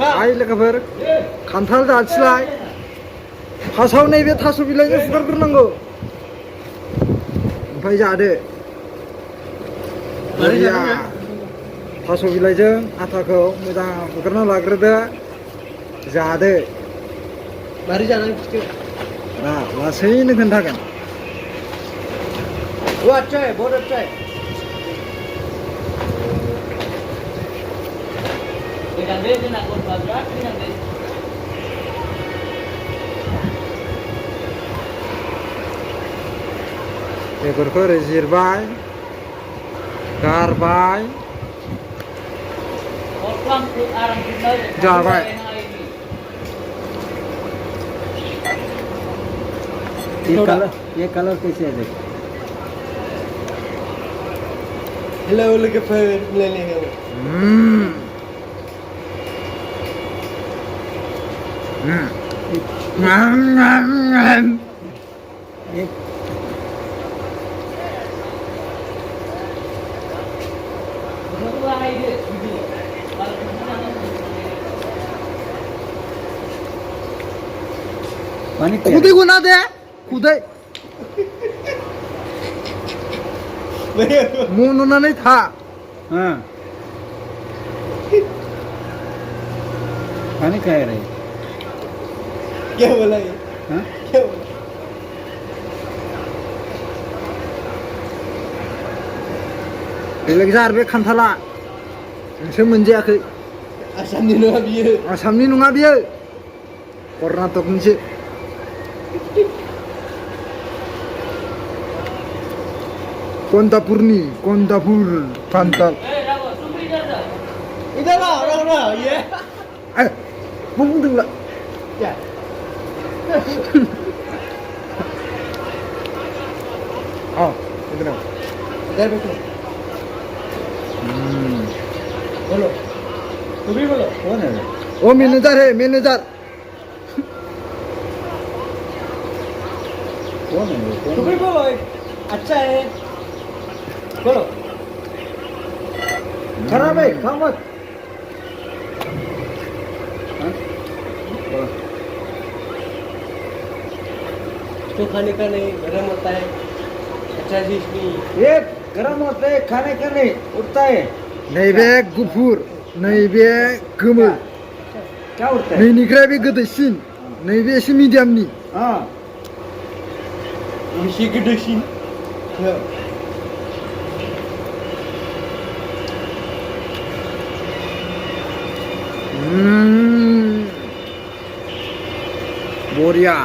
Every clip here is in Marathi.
आइ लोगोफोर खान्थाल जासैलाय फार्स्टआव नैबे थास' बिलाइजों फुगारग्रोनांगौ ओमफ्राय जादो बरिया थास' बिलाइजों आथाखौ मोजां फुगारना लाग्रोदो जादो मारै जानानै खिथो लासैनो खोन्थागोन बहुत अच्छा है बेगरखौ ओरै जिरबाय गारबाय जाबाय ये कलर कैसे है देख हेलो लोगोफोर मिलायलायो पानी खुदैखौ ना दे खुदै मन'नानै था हाँ पानी क्या है रे क्या बोला ये हाँ क्या बोला बेलेग जार बे खान्थाला नोंसो मोनजायाखै आसामनि नङा बियो आसामनि नङा बियो कर्नाटकनिसो कन्दापुर खान्थाल udah lah ya मा बुंदोंला ya itu dong udah betul बोलो तू भी बोलो कौन है रे ओ मैनेजर है मैनेजर कौन है वो तू भी बोलो अच्छा है बोलो खराब है खा मत हाँ इसको खाने का नहीं गरम होता है अच्छा चीज नहीं ये गरम होता है खाने का नहीं उठता है नैबे गुफुर नैबे गोमो क्या उठता है नैनिफ्राय बे गोदैसिन नैबे एसे मिडियामनि हाँ इसी की डिशी बरिया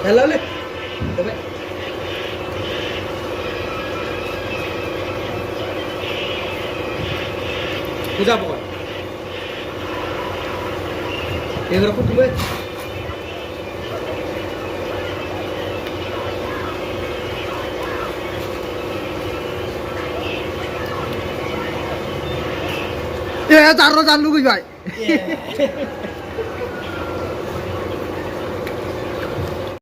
हेलो ले coba udah pokoknya yang berapa dulu ya जानो लुगैबाय